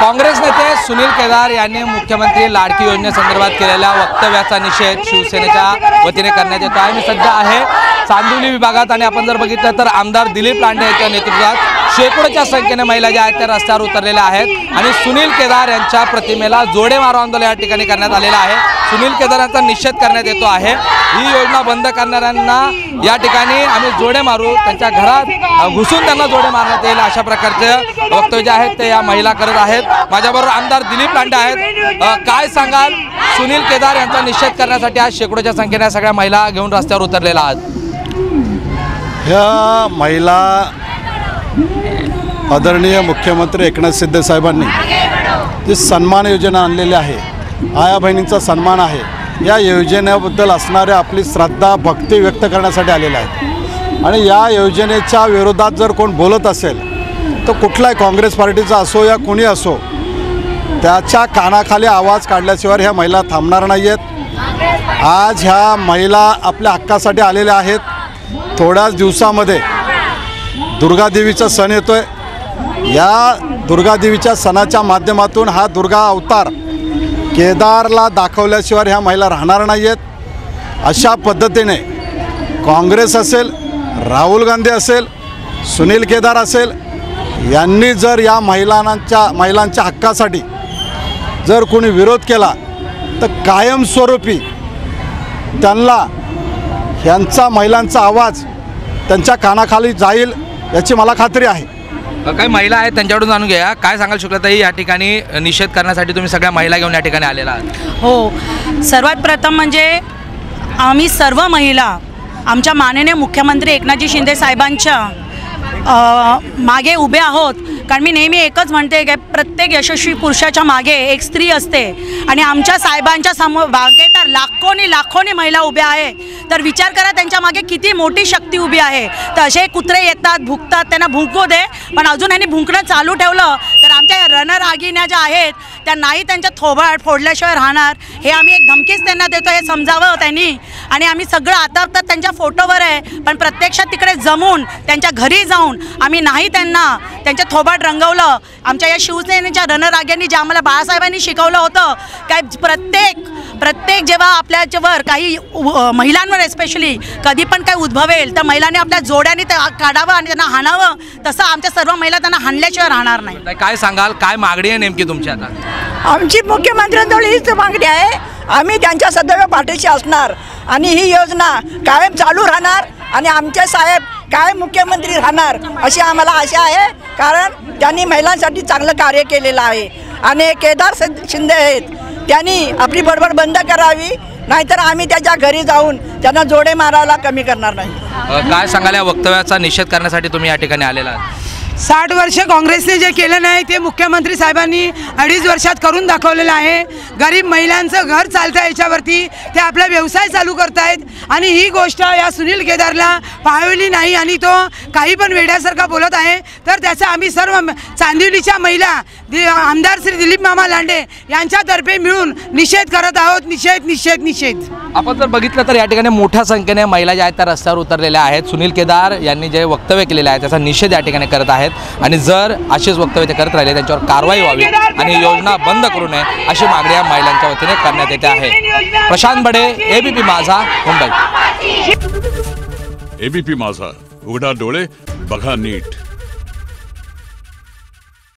काँग्रेस नेते सुनील केदार यांनी मुख्यमंत्री लाडकी योजनेसंदर्भात केलेल्या वक्तव्याचा निषेध शिवसेनेच्या वतीने करण्यात येतो आहे। मी सध्या आहे चांदिवली विभागात आणि आपण जर बघितलं तर आमदार दिलीप लांडे यांच्या नेतृत्वात शेकडोच्या संख्येने महिला ज्या आहेत त्या रस्त्यावर उतरलेल्या आहेत आणि सुनील केदार यांच्या प्रतिमेला जोडे मारो आंदोलन या ठिकाणी करण्यात आलेलं आहे। सुनील केदार यांचा निषेध करण्यात येतो आहे। ही योजना बंद करणाऱ्यांना या ठिकाणी आम्ही जोडे मारू, त्यांच्या घरात घुसून त्यांना जोडे मारण्यात येईल अशा प्रकारचे वक्तव्य जे आहेत ते या महिला करत आहेत। माझ्याबरोबर आमदार दिलीप लांडे आहेत। काय सांगाल, सुनील केदार यांचा निषेध करण्यासाठी आज शेकडोच्या संख्येने सगळ्या महिला घेऊन रस्त्यावर उतरलेल्या आहेत। ह्या महिला आदरणीय मुख्यमंत्री एकनाथ शिंदे साहेबांनी जी सन्मान योजना आणलेली आहे, आया बहिणींचा सन्मान आहे, या योजनेबद्दल असणाऱ्या आपली श्रद्धा भक्ती व्यक्त करण्यासाठी आलेल्या आहेत। आणि या योजनेच्या विरोधात जर कोण बोलत असेल तर कुठलाही काँग्रेस पार्टीचा असो या कोणी असो, त्याच्या कानाखाली आवाज काढल्याशिवाय ह्या महिला थांबणार नाही आहेत। आज ह्या महिला आपल्या हक्कासाठी आलेल्या आहेत। थोड्याच दिवसामध्ये दुर्गादेवीचा सण येतोय। या दुर्गादेवीच्या सणाच्या माध्यमातून हा दुर्गा अवतार केदारला दाखवल्याशिवाय ह्या महिला राहणार नाही आहेत। अशा पद्धतीने काँग्रेस असेल, राहुल गांधी असेल, सुनील केदार असेल, यांनी जर या महिलांच्या हक्कासाठी जर कोणी विरोध केला तर कायमस्वरूपी त्यांना ह्यांचा महिलांचा आवाज त्यांच्या कानाखाली जाईल याची मला खात्री आहे। काही महिला आहेत त्यांच्याकडून जाणून घ्या, काय सांगाल शुक्लाताई, या ठिकाणी निषेध करण्यासाठी तुम्ही सगळ्या महिला घेऊन या ठिकाणी आलेला आहात? हो, सर्वात प्रथम म्हणजे आम्ही सर्व महिला आमच्या माननीय मुख्यमंत्री एकनाथजी शिंदे साहेबांच्या मागे उभे आहोत। कारण मी नेहमी एकच म्हणते की प्रत्येक यशस्वी पुरुषाच्या मागे एक स्त्री असते आणि आमच्या साहेबांच्या मागे तर लाखोनी महिला उभ्या आहे। तर विचार करा त्यांच्या मागे किती मोठी शक्ती उभी आहे। तर असे कुत्रे येतात, भुंकतात, त्यांना भुंकू दे, पण अजून यांनी भुंकणं चालू ठेवलं तर आमच्या या रणरागिण्या ज्या आहेत त्या नाही त्यांच्या थोबाड फोडल्याशिवाय राहणार। हे आम्ही एक धमकीच त्यांना देतो, हे समजावं त्यांनी। आणि आम्ही सगळं आता त्यांच्या फोटोवर आहे, पण प्रत्यक्षात तिकडे जमून त्यांच्या घरी जाऊन आम्ही नाही त्यांच्या थोबाड रंगवलं। आमच्या या शिवसेनेच्या रणराग्यांनी जे आम्हाला बाळासाहेबांनी शिकवलं होतं काय प्रत्येक जेव्हा आपल्यावर काही महिलांवर स्पेशली कधी पण काय उद्भवेल तर महिलांनी आपल्या जोड्याने काढावं आणि त्यांना हाणावं, तसं आमच्या सर्व महिला त्यांना हाणल्याशिवाय राहणार नाही। काय सांगाल, काय मागणी आहे नेमकी तुमची? आता आमची मुख्यमंत्र्यांजवळ हीच मागणी आहे, आम्ही त्यांच्या सदैव पाठीशी असणार आणि ही योजना कायम चालू राहणार आणि आमचे साहेब कायम मुख्यमंत्री राहणार अशी आम्हाला आशा आहे। कारण त्यांनी महिलांसाठी चांगलं कार्य केलेलं आहे आणि केदार शिंदे आहेत, त्यांनी आपली बडबड बंद करावी, नाहीतर आम्ही त्याच्या घरी जाऊन त्यांना जोडे मारायला कमी करणार नाही। काय सांगाल, या वक्तव्याचा निषेध करण्यासाठी तुम्ही या ठिकाणी आलेला आहात? 60 वर्ष काँग्रेसने जे केलं नाही ते मुख्यमंत्री साहेबांनी 2.5 वर्षात करून दाखवलेलं आहे। गरीब महिलांचं घर चालतं याच्यावरती, ते आपला व्यवसाय चालू करतायत आणि ही गोष्ट या सुनील केदारला पाहवली नाही आणि तो काही पण वेड्यासारखा बोलत आहे। तर त्याचा आम्ही सर्व चांदिवलीच्या महिला आमदार श्री दिलीप मामा लांडे यांच्यातर्फे मिळून निषेध करत आहोत। निषेध। आपण जर बघितलं तर या ठिकाणी मोठ्या संख्येने महिला ज्या आहेत त्या रस्त्यावर उतरलेल्या आहेत। सुनील केदार यांनी जे वक्तव्य केलेले आहे त्याचा निषेध या ठिकाणी करत आहेत आणि जर असेच वक्तव्य ते करत राहिले त्यांच्यावर कारवाई व्हावी आणि योजना बंद करू नये अशी मागणी या महिलांच्या वतीने करण्यात येते आहे। प्रशांत बडे, एबीपी माझा, मुंबई। एबीपी माझा, उघडा डोळे बघा नीट।